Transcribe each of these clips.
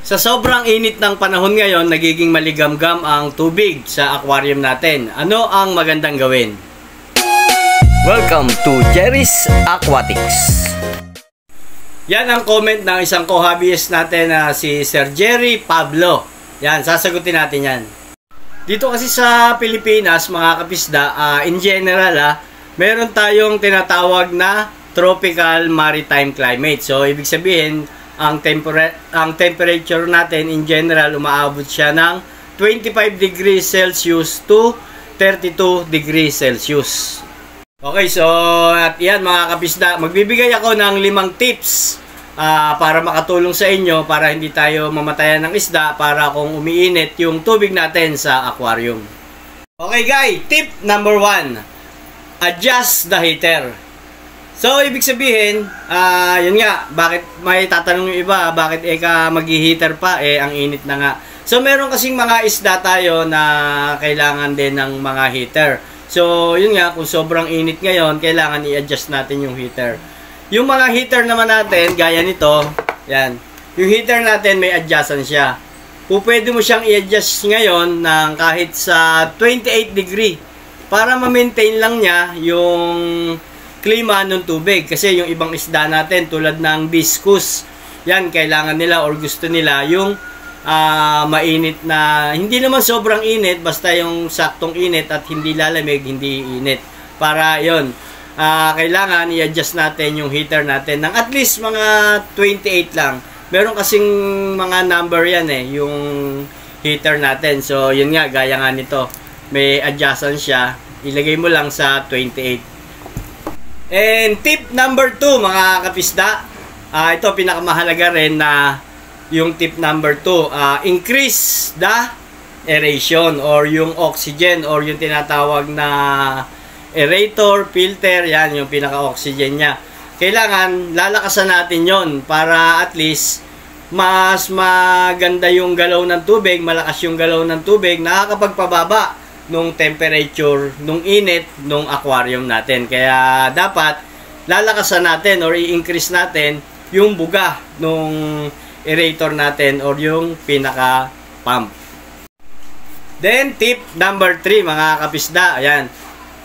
Sa sobrang init ng panahon ngayon, nagiging maligamgam ang tubig sa aquarium natin. Ano ang magandang gawin? Welcome to Jerry's Aquatics. Yan ang comment ng isang co-hobbyist natin na si Sir Jerry Pablo. Yan, sasagutin natin yan. Dito kasi sa Pilipinas, mga kapisda, in general, meron tayong tinatawag na tropical maritime climate. So, ibig sabihin, ang temperature natin in general umaabot siya ng 25 degrees Celsius to 32 degrees Celsius. Okay, so at yan mga kapisda, magbibigay ako ng 5 tips para makatulong sa inyo para hindi tayo mamatayan ng isda para kung umiinit yung tubig natin sa aquarium. Okay guys, tip number 1, adjust the heater. So, ibig sabihin, yun nga, bakit may tatanong yung iba, bakit ka mag-heater pa, ang init na nga. So, meron kasing mga isda tayo na kailangan din ng mga heater. So, yun nga, kung sobrang init ngayon, kailangan i-adjust natin yung heater. Yung mga heater naman natin, gaya nito, yan, yung heater natin may adjustan siya. Pwede mo siyang i-adjust ngayon ng kahit sa 28 degree para ma-maintain lang niya yung klima ng tubig. Kasi yung ibang isda natin tulad ng discus, yan kailangan nila or gusto nila yung mainit na, hindi naman sobrang init, basta yung saktong init at hindi lalamig, hindi init. Para yon, kailangan i-adjust natin yung heater natin ng at least mga 28 lang. Meron kasing mga number yan yung heater natin. So yun nga, gaya nga nito, may adjustan siya, ilagay mo lang sa 28. And tip number 2 mga kapisda, ito pinakamahalaga rin na yung tip number 2, increase the aeration or yung oxygen or yung tinatawag na aerator, filter, yan yung pinaka-oxygen niya. Kailangan lalakasan natin yon para at least mas maganda yung galaw ng tubig, malakas yung galaw ng tubig, nakakapagpababa nung temperature, nung init, nung aquarium natin. Kaya dapat lalakasan natin or i-increase natin yung buga nung aerator natin or yung pinaka pump. Then tip number 3 mga kapisda, ayan.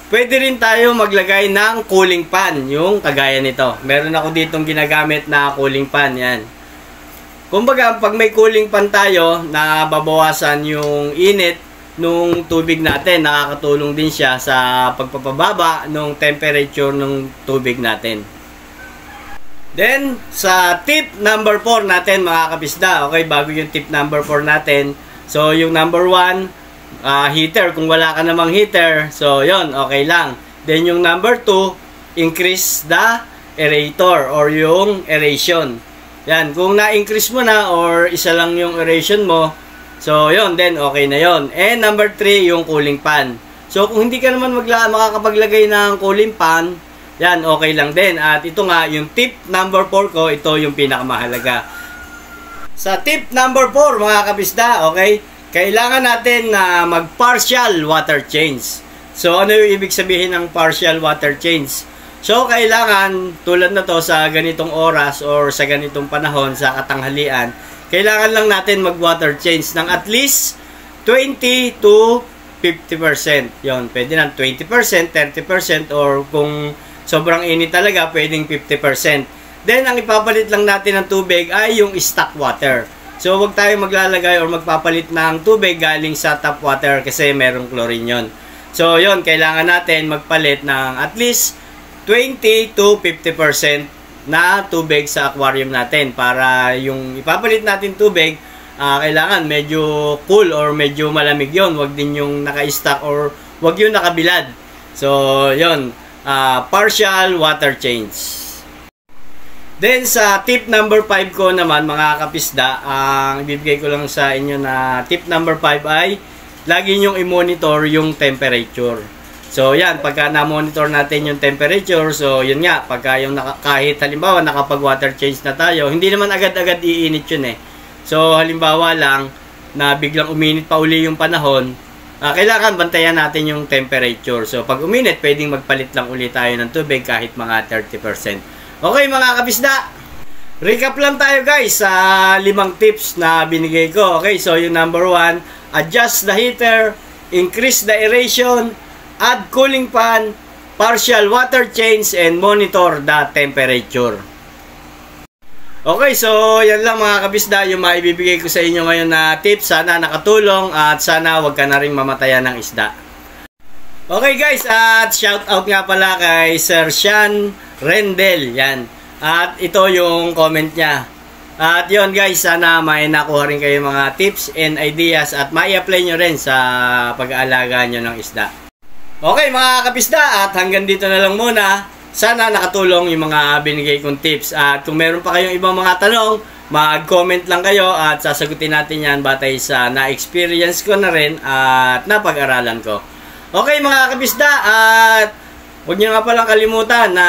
Pwede rin tayo maglagay ng cooling pan, yung kagaya nito. Meron ako ditong ginagamit na cooling pan, yan. Kumbaga pag may cooling pan tayo, nababawasan yung init nung tubig natin, nakakatulong din siya sa pagpapababa nung temperature ng tubig natin. Then, sa tip number 4 natin mga kapisda, okay, bago yung tip number 4 natin, so yung number 1, heater, kung wala ka namang heater, so yon, okay lang. Then yung number 2, increase the aerator or yung aeration. Yan, kung na-increase mo na or isa lang yung aeration mo, so, yun, then okay na yun. And number 3, yung cooling pan. So, kung hindi ka naman makakapaglagay ng cooling pan, yan, okay lang din. At ito nga, yung tip number 4 ko, ito yung pinakamahalaga. Sa tip number 4, mga kapisda, okay, kailangan natin na mag-partial water change. So, ano yung ibig sabihin ng partial water change? So, kailangan, tulad na to sa ganitong oras or sa ganitong panahon, sa katanghalian, kailangan lang natin mag-water change ng at least 20 to 50%. Yon, pwede na 20%, 30% or kung sobrang init talaga, pwedeng 50%. Then, ang ipapalit lang natin ng tubig ay yung stock water. So, wag tayo maglalagay or magpapalit ng tubig galing sa tap water kasi merong chlorine yon. So, yon, kailangan natin magpalit ng at least 20 to 50% na tubig sa aquarium natin para yung ipapalit natin tubig, kailangan medyo cool or medyo malamig yon, wag din yung naka-stock or wag yung nakabilad. So yon, partial water change. Then sa tip number 5 ko naman mga kapisda, ang ibibigay ko lang sa inyo na tip number 5 ay lagi nyong i-monitor yung temperature. So, yan, pagka na-monitor natin yung temperature, so, yun nga, pagka yung kahit halimbawa, nakapag-water change na tayo, hindi naman agad-agad iinit yun So, halimbawa lang, na biglang uminit pa uli yung panahon, kailangan bantayan natin yung temperature. So, pag uminit, pwedeng magpalit lang uli tayo ng tubig kahit mga 30%. Okay, mga kapisda, Recap lang tayo guys sa 5 tips na binigay ko. Okay, so yung number 1, adjust the heater, increase the aeration, add cooling fan, partial water change, and monitor the temperature. Okay, so yan lang mga kabisda yung maibibigay ko sa inyo ngayon na tips. Sana nakatulong at sana wag ka na rin mamatayan ng isda. Okay guys, at shout out nga pala kay Sir Sean Rendel. Yan. At ito yung comment niya. At yun guys, sana may nakuha rin kayo mga tips and ideas at mai-apply nyo rin sa pag-aalaga nyo ng isda. Okay mga kapisda, at hanggang dito na lang muna. Sana nakatulong yung mga binigay kong tips. At kung meron pa kayong ibang mga tanong, mag-comment lang kayo at sasagutin natin yan batay sa na-experience ko na rin at napag-aralan ko. Okay mga kapisda, at huwag nyo nga palang kalimutan na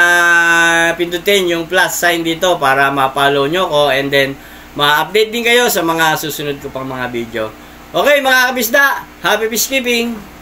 pindutin yung plus sign dito para ma-follow nyo ko and then ma-update din kayo sa mga susunod ko pang mga video. Okay mga kabisda, happy fishkeeping!